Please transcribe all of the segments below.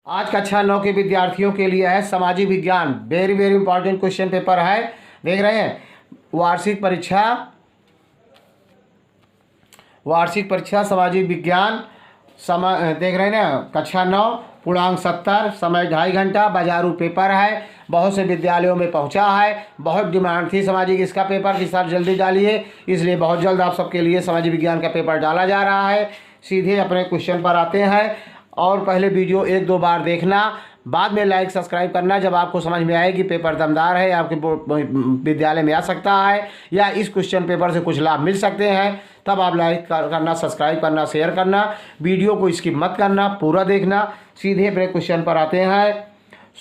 आज कक्षा 9 के विद्यार्थियों के लिए है सामाजिक विज्ञान। Very very important question paper है। देख रहे हैं वार्षिक परीक्षा सामाजिक विज्ञान देख रहे हैं ना। कक्षा 9 पूर्णांक 70, समय 2.5 घंटा। बाजारू पेपर है, बहुत से विद्यालयों में पहुंचा है। बहुत डिमांड थी सामाजिक इसका पेपर कि सर जल्दी डालिए, इसलिए बहुत जल्द आप सबके लिए सामाजिक विज्ञान का पेपर डाला जा रहा है। सीधे अपने क्वेश्चन पर आते हैं और पहले वीडियो 1-2 बार देखना, बाद में लाइक सब्सक्राइब करना। जब आपको समझ में आए कि पेपर दमदार है, आपके विद्यालय में आ सकता है या इस क्वेश्चन पेपर से कुछ लाभ मिल सकते हैं, तब आप लाइक करना, सब्सक्राइब करना, शेयर करना। वीडियो को स्किप मत करना, पूरा देखना। सीधे अपने क्वेश्चन पर आते हैं।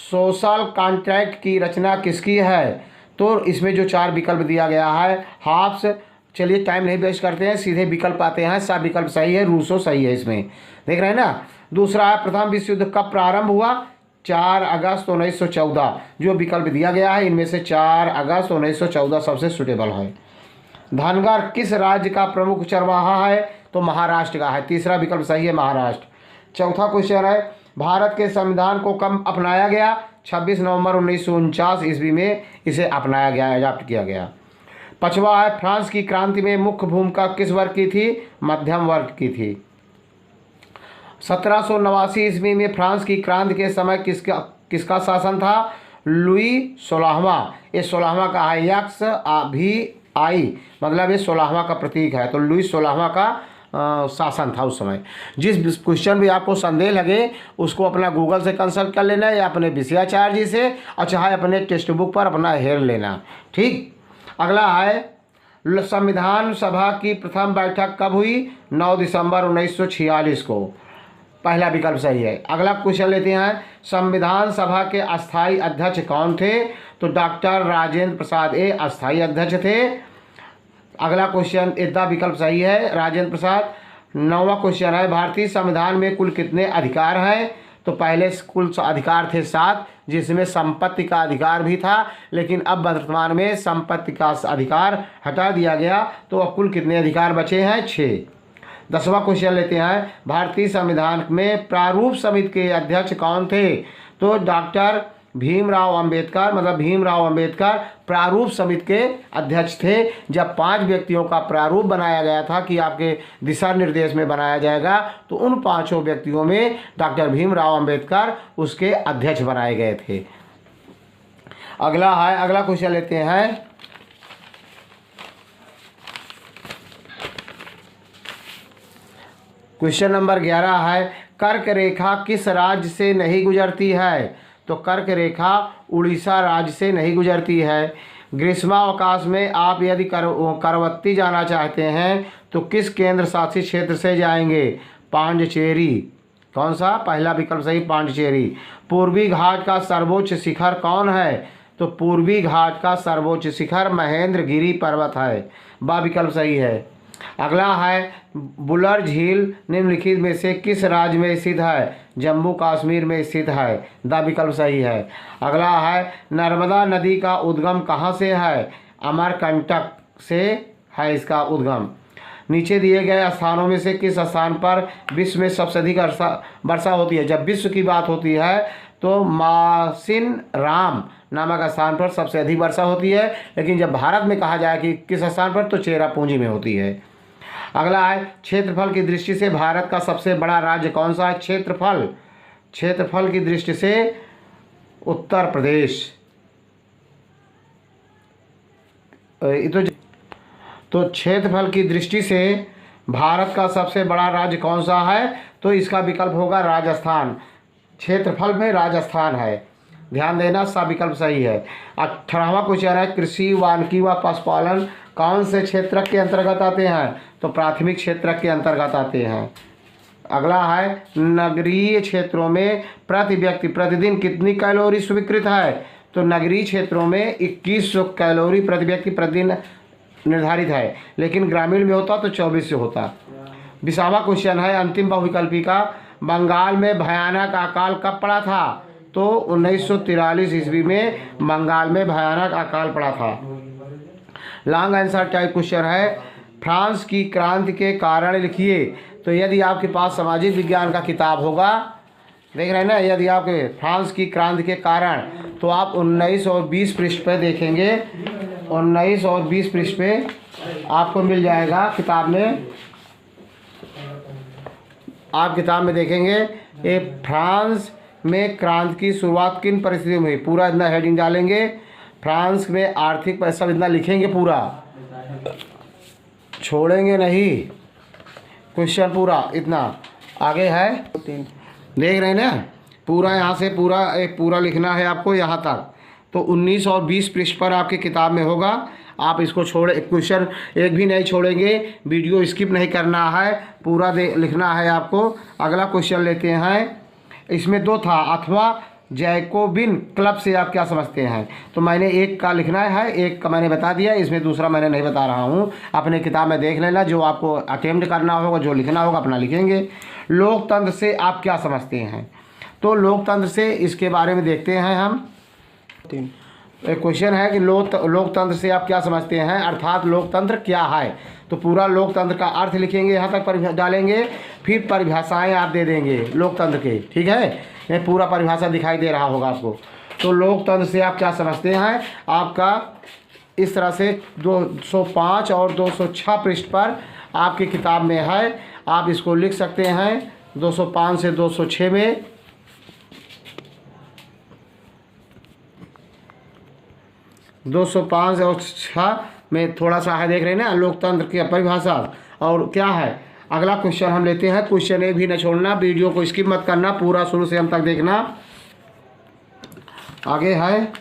सोशल कॉन्ट्रैक्ट की रचना किसकी है? तो इसमें जो 4 विकल्प दिया गया है, हाफ्स। चलिए टाइम नहीं वेस्ट करते हैं, सीधे विकल्प आते हैं। सब विकल्प सही है, रूसो सही है इसमें, देख रहे हैं ना। दूसरा है प्रथम विश्व युद्ध कब प्रारंभ हुआ? 4 अगस्त 1914। जो विकल्प दिया गया है इनमें से 4 अगस्त 1914 सबसे सुटेबल है। धनगर किस राज्य का प्रमुख चरवाहा है? तो महाराष्ट्र का है। तीसरा विकल्प सही है, महाराष्ट्र। चौथा क्वेश्चन है भारत के संविधान को कब अपनाया गया? 26 नवंबर 1949 ईस्वी में इसे अपनाया गया, अडॉप्ट किया गया। पांचवा है फ्रांस की क्रांति में मुख्य भूमिका किस वर्ग की थी? मध्यम वर्ग की थी। 1789 ईस्वी में फ्रांस की क्रांति के समय किसका शासन था? लुई 16वां। ये 16वां का है, यक्स भी आई, मतलब ये 16वां का प्रतीक है। तो लुई 16वां का शासन था उस समय। जिस क्वेश्चन भी आपको संदेह लगे उसको अपना गूगल से कंसल्ट कर लेना या अपने विषयाचार्य जी से, और चाहे अपने टेक्स्ट बुक पर अपना हेर लेना। ठीक। अगला है संविधान सभा की प्रथम बैठक कब हुई? 9 दिसंबर 1946 को। पहला विकल्प सही है। अगला क्वेश्चन लेते हैं संविधान सभा के अस्थाई अध्यक्ष कौन थे? तो डॉक्टर राजेंद्र प्रसाद ए अस्थाई अध्यक्ष थे। अगला क्वेश्चन इतना विकल्प सही है, राजेंद्र प्रसाद। 9वां क्वेश्चन है भारतीय संविधान में कुल कितने अधिकार हैं? तो पहले कुल अधिकार थे 7, जिसमें संपत्ति का अधिकार भी था, लेकिन अब वर्तमान में संपत्ति का अधिकार हटा दिया गया, तो अब कुल कितने अधिकार बचे हैं? 6। 10वां क्वेश्चन लेते हैं भारतीय संविधान में प्रारूप समिति के अध्यक्ष कौन थे? तो डॉक्टर भीमराव अंबेडकर, मतलब भीमराव अंबेडकर प्रारूप समिति के अध्यक्ष थे। जब 5 व्यक्तियों का प्रारूप बनाया गया था कि आपके दिशा निर्देश में बनाया जाएगा, तो उन 5 व्यक्तियों में डॉक्टर भीमराव अंबेडकर उसके अध्यक्ष बनाए गए थे। अगला क्वेश्चन लेते हैं क्वेश्चन नंबर 11 है कर्क रेखा किस राज्य से नहीं गुजरती है? तो कर्क रेखा उड़ीसा राज्य से नहीं गुजरती है। ग्रीष्मावकाश में आप यदि करवत्ती जाना चाहते हैं तो किस केंद्र शासित क्षेत्र से जाएंगे? पांडिचेरी। कौन सा? पहला विकल्प सही, पांडिचेरी। पूर्वी घाट का सर्वोच्च शिखर कौन है? तो पूर्वी घाट का सर्वोच्च शिखर महेंद्रगिरी पर्वत है। बा विकल्प सही है। अगला है बुलर झील निम्नलिखित में से किस राज्य में स्थित है? जम्मू कश्मीर में स्थित है। द विकल्प सही है। अगला है नर्मदा नदी का उद्गम कहाँ से है? अमरकंटक से है इसका उद्गम। नीचे दिए गए स्थानों में से किस स्थान पर विश्व में सबसे अधिक वर्षा होती है? जब विश्व की बात होती है तो मासिन राम नामक स्थान पर सबसे अधिक वर्षा होती है, लेकिन जब भारत में कहा जाए कि किस स्थान पर, तो चेरापूंजी में होती है। अगला है क्षेत्रफल की दृष्टि से भारत का सबसे बड़ा राज्य कौन सा है? क्षेत्रफल की दृष्टि से उत्तर प्रदेश। तो क्षेत्रफल की दृष्टि से भारत का सबसे बड़ा राज्य कौन सा है? तो इसका विकल्प होगा राजस्थान। क्षेत्रफल में राजस्थान है, ध्यान देना। सब विकल्प सही है। 18वां क्वेश्चन है कृषि वानिकी व पशुपालन कौन से क्षेत्र के अंतर्गत आते हैं? तो प्राथमिक क्षेत्र के अंतर्गत आते हैं। अगला है नगरीय क्षेत्रों में प्रति व्यक्ति प्रतिदिन कितनी कैलोरी स्वीकृत है? तो नगरीय क्षेत्रों में 2100 कैलोरी प्रति व्यक्ति प्रतिदिन निर्धारित है, लेकिन ग्रामीण में होता तो 2400 होता। 20वां क्वेश्चन है अंतिम बहुविकल्पी का बंगाल में भयानक अकाल कब पड़ा था? तो 1943 ईस्वी में बंगाल में भयानक अकाल पड़ा था। लॉन्ग आंसर टाइप क्वेश्चन है फ्रांस की क्रांति के कारण लिखिए। तो यदि आपके पास सामाजिक विज्ञान का किताब होगा देख रहे हैं ना, यदि आपके फ्रांस की क्रांति के कारण, तो आप 19 और 20 पृष्ठ पे देखेंगे, 19 और 20 पृष्ठ पे आपको मिल जाएगा किताब में। आप किताब में देखेंगे ये फ्रांस में क्रांति की शुरुआत किन परिस्थितियों में हुई, पूरा इतना हेडिंग डालेंगे। फ्रांस में आर्थिक सब इतना लिखेंगे, पूरा छोड़ेंगे नहीं, क्वेश्चन पूरा इतना आगे है। देख रहे हैं ना, पूरा यहाँ से पूरा लिखना है आपको यहाँ तक। तो 19 और 20 पृष्ठ पर आपकी किताब में होगा। आप इसको छोड़े, क्वेश्चन एक भी नहीं छोड़ेंगे, वीडियो स्किप नहीं करना है, पूरा लिखना है आपको। अगला क्वेश्चन लेते हैं। इसमें दो था, अथवा जैकोबिन क्लब से आप क्या समझते हैं। तो मैंने एक का लिखना है, एक का मैंने बता दिया, इसमें दूसरा मैंने नहीं बता रहा हूँ। अपने किताब में देख लेना, जो आपको अटेम्प्ट करना होगा, जो लिखना होगा अपना लिखेंगे। लोकतंत्र से आप क्या समझते हैं। तो लोकतंत्र से इसके बारे में देखते हैं हम। एक क्वेश्चन है कि लोकतंत्र से आप क्या समझते हैं, अर्थात लोकतंत्र क्या है। तो पूरा लोकतंत्र का अर्थ लिखेंगे, यहाँ तक डालेंगे, फिर परिभाषाएं आप दे देंगे लोकतंत्र के, ठीक है। ये पूरा परिभाषा दिखाई दे रहा होगा आपको। तो लोकतंत्र से आप क्या समझते हैं, आपका इस तरह से 205 और 206 पृष्ठ पर आपकी किताब में है। आप इसको लिख सकते हैं 205 से 206 में। 205 और 6 में थोड़ा सा है, देख रहे हैं ना, लोकतंत्र की परिभाषा। और क्या है, अगला क्वेश्चन हम लेते हैं। क्वेश्चन एक भी न छोड़ना, वीडियो को स्किप मत करना, पूरा शुरू से हम तक देखना। आगे है,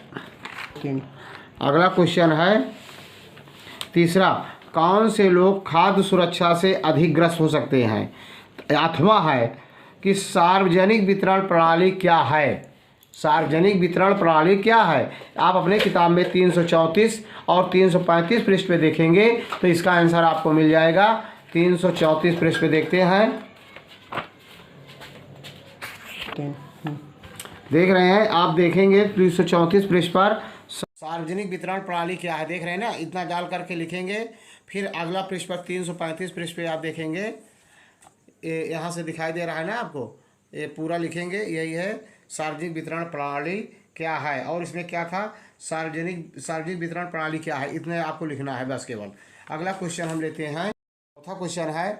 अगला क्वेश्चन है तीसरा, कौन से लोग खाद्य सुरक्षा से अधिक ग्रस्त हो सकते हैं। अथवा है कि सार्वजनिक वितरण प्रणाली क्या है। सार्वजनिक वितरण प्रणाली क्या है। आप अपने किताब में 334 और 335 पृष्ठ पे देखेंगे, तो इसका आंसर आपको मिल जाएगा। 334 पृष्ठ पे देखते हैं, देख रहे हैं आप, देखेंगे 334 पृष्ठ पर सार्वजनिक वितरण प्रणाली क्या है, देख रहे हैं ना, इतना डाल करके लिखेंगे। फिर अगला पृष्ठ पर 335 पृष्ठ पे आप देखेंगे, यहाँ से दिखाई दे रहा है ना आपको, ये पूरा लिखेंगे, यही है सार्वजनिक वितरण प्रणाली क्या है। और इसमें क्या था, सार्वजनिक वितरण प्रणाली क्या है, इतने आपको लिखना है बस केवल। अगला क्वेश्चन हम लेते हैं। चौथा क्वेश्चन है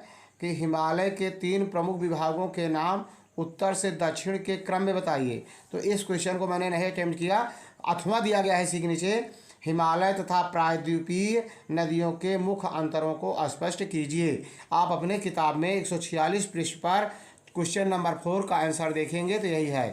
कि हिमालय के 3 प्रमुख विभागों के नाम उत्तर से दक्षिण के क्रम में बताइए। तो इस क्वेश्चन को मैंने नहीं अटेम्प्ट किया, अथवा दिया गया है इसी के नीचे। हिमालय तथा प्रायद्वीपीय नदियों के मुख्य अंतरों को स्पष्ट कीजिए। आप अपने किताब में 146 पृष्ठ पर क्वेश्चन नंबर 4 का आंसर देखेंगे, तो यही है।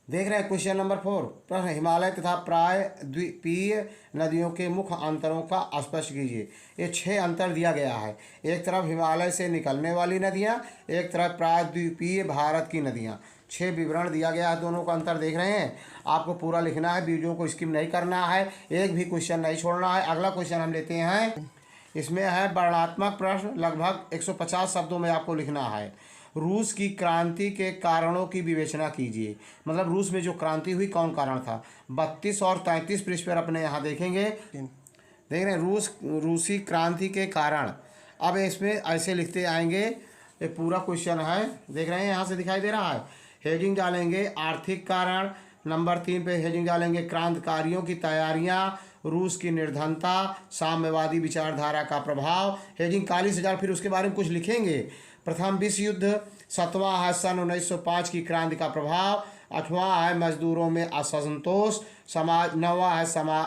देख रहे हैं क्वेश्चन नंबर 4, प्रश्न हिमालय तथा प्रायद्वीपीय नदियों के मुख्य अंतरों का स्पष्ट कीजिए। ये 6 अंतर दिया गया है। एक तरफ हिमालय से निकलने वाली नदियाँ, एक तरफ प्रायद्वीपीय भारत की नदियाँ। 6 विवरण दिया गया है, दोनों का अंतर देख रहे हैं। आपको पूरा लिखना है, वीडियो को स्किप नहीं करना है, एक भी क्वेश्चन नहीं छोड़ना है। अगला क्वेश्चन हम लेते हैं। इसमें है वर्णनात्मक प्रश्न, लगभग 150 शब्दों में आपको लिखना है। रूस की क्रांति के कारणों की विवेचना कीजिए। मतलब रूस में जो क्रांति हुई, कौन कारण था। 32 और 33 पृष्ठ पर अपने यहाँ देखेंगे, देख रहे हैं, रूसी क्रांति के कारण। अब इसमें ऐसे लिखते आएंगे, ये पूरा क्वेश्चन है, देख रहे हैं, यहाँ से दिखाई दे रहा है। हेडिंग डालेंगे आर्थिक कारण, नंबर 3 पे हेडिंग डालेंगे क्रांतिकारियों की तैयारियां, रूस की निर्धनता, साम्यवादी विचारधारा का प्रभाव। हेडिंग 40,000, फिर उसके बारे में कुछ लिखेंगे। प्रथम विश्व युद्ध, 7वां है सन 1905 की क्रांति का प्रभाव, 8वां है मजदूरों में असंतोष, 9वां है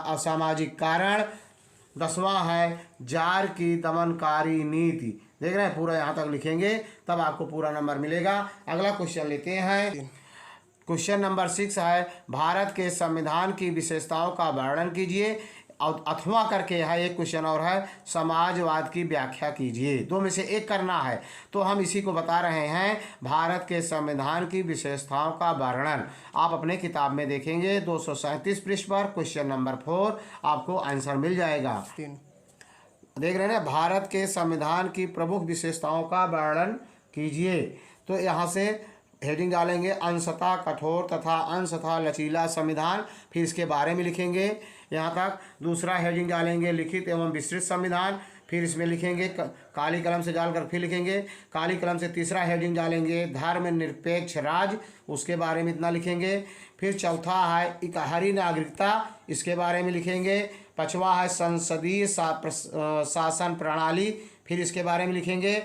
असामाजिक कारण, 10वां है जार की दमनकारी नीति। देख रहे हैं, पूरा यहाँ तक लिखेंगे, तब आपको पूरा नंबर मिलेगा। अगला क्वेश्चन लेते हैं। क्वेश्चन नंबर 6 है, भारत के संविधान की विशेषताओं का वर्णन कीजिए। और अथवा करके है एक क्वेश्चन और है, समाजवाद की व्याख्या कीजिए। 2 में से एक करना है, तो हम इसी को बता रहे हैं, भारत के संविधान की विशेषताओं का वर्णन। आप अपने किताब में देखेंगे 237 पृष्ठ पर क्वेश्चन नंबर 4 आपको आंसर मिल जाएगा। देख रहे हैं ना, भारत के संविधान की प्रमुख विशेषताओं का वर्णन कीजिए। तो यहाँ से हेडिंग डालेंगे अंशतः कठोर तथा अंशतः लचीला संविधान, फिर इसके बारे में लिखेंगे यहाँ तक। दूसरा हेडिंग डालेंगे लिखित एवं विस्तृत संविधान, फिर इसमें लिखेंगे काली कलम से डालकर फिर लिखेंगे, काली कलम से तीसरा हेडिंग डालेंगे धर्मनिरपेक्ष राज्य, उसके बारे में इतना लिखेंगे। फिर चौथा है इकहरी नागरिकता, इसके बारे में लिखेंगे। पांचवा है संसदीय शासन प्रणाली, फिर इसके बारे में लिखेंगे।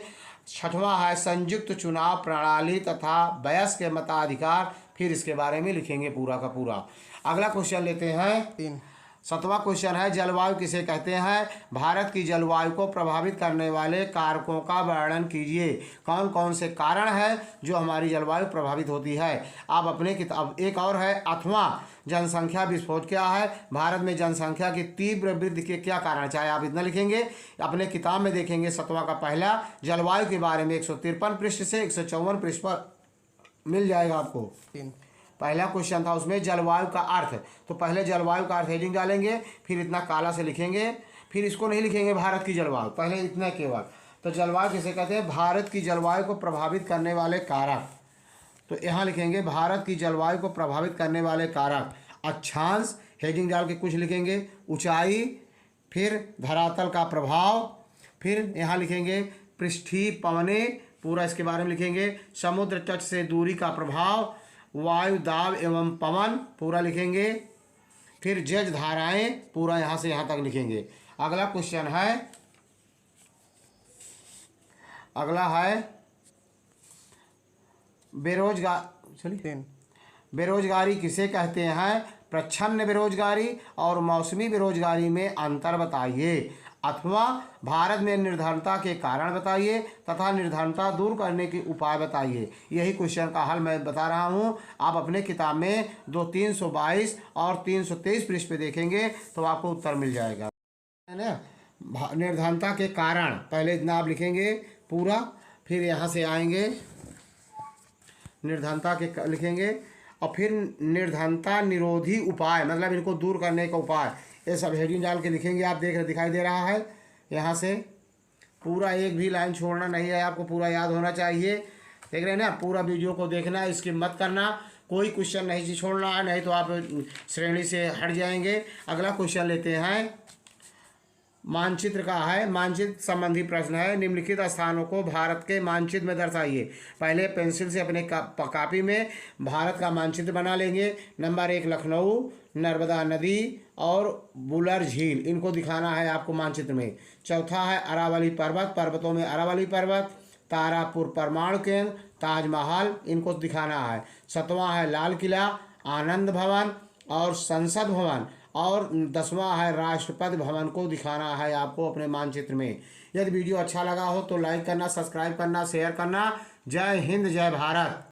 छठवां है संयुक्त चुनाव प्रणाली तथा वयस्क के मताधिकार, फिर इसके बारे में लिखेंगे पूरा का पूरा। अगला क्वेश्चन लेते हैं। सातवां क्वेश्चन है जलवायु किसे कहते हैं? भारत की जलवायु को प्रभावित करने वाले कारकों का वर्णन कीजिए। कौन कौन से कारण हैं जो हमारी जलवायु प्रभावित होती है? आप अपने किताब, एक और है 8वां जनसंख्या विस्फोट क्या है? भारत में जनसंख्या की तीव्र वृद्धि के क्या कारण? चाहे आप इतना लिखेंगे, अपने किताब में देखेंगे 7वां का पहला जलवायु के बारे में 153 पृष्ठ से 154 पृष्ठ पर मिल जाएगा आपको। पहला क्वेश्चन था उसमें जलवायु का अर्थ, तो पहले जलवायु का अर्थ हेडिंग डालेंगे, फिर इतना काला से लिखेंगे, फिर इसको नहीं लिखेंगे भारत की जलवायु, पहले इतना केवल। तो जलवायु किसे कहते हैं? भारत की जलवायु को प्रभावित करने वाले कारक, तो यहाँ लिखेंगे भारत की जलवायु को प्रभावित करने वाले कारक। अक्षांश हेडिंग डाल के कुछ लिखेंगे, ऊंचाई, फिर धरातल का प्रभाव, फिर यहाँ लिखेंगे पृष्ठीय पवनें, पूरा इसके बारे में लिखेंगे। समुद्र तट से दूरी का प्रभाव, वायु दाब एवं पवन, पूरा लिखेंगे। फिर जज धाराएं, पूरा यहाँ से यहाँ तक लिखेंगे। अगला क्वेश्चन है, अगला है बेरोजगारी किसे कहते हैं? प्रच्छन्न बेरोजगारी और मौसमी बेरोजगारी में अंतर बताइए। अथवा भारत में निर्धनता के कारण बताइए तथा निर्धनता दूर करने के उपाय बताइए। यही क्वेश्चन का हल मैं बता रहा हूँ। आप अपने किताब में 322 और 323 पृष्ठ पे देखेंगे तो आपको उत्तर मिल जाएगा, है ना। निर्धनता के कारण पहले इतना आप लिखेंगे पूरा, फिर यहाँ से आएंगे निर्धनता के लिखेंगे, और फिर निर्धनता निरोधी उपाय, मतलब इनको दूर करने का उपाय, ये सब हेडिंग डाल के लिखेंगे। आप देख रहे, दिखाई दे रहा है यहाँ से, पूरा एक भी लाइन छोड़ना नहीं है, आपको पूरा याद होना चाहिए। देख रहे हैं ना, पूरा वीडियो को देखना, इसकी मत करना, कोई क्वेश्चन नहीं छोड़ना है, नहीं तो आप श्रेणी से हट जाएंगे। अगला क्वेश्चन लेते हैं, मानचित्र का है, मानचित्र संबंधी प्रश्न है। निम्नलिखित स्थानों को भारत के मानचित्र में दर्शाइए। पहले पेंसिल से अपने कॉपी में भारत का मानचित्र बना लेंगे। नंबर 1 लखनऊ, नर्मदा नदी और बुलर झील, इनको दिखाना है आपको मानचित्र में। चौथा है अरावली पर्वत, पर्वतों में अरावली पर्वत, तारापुर परमाणु केंद्र, ताजमहल, इनको दिखाना है। 7वां है लाल किला, आनंद भवन और संसद भवन, और 10वां है राष्ट्रपति भवन को दिखाना है आपको अपने मानचित्र में। यदि वीडियो अच्छा लगा हो तो लाइक करना, सब्सक्राइब करना, शेयर करना। जय हिंद, जय भारत।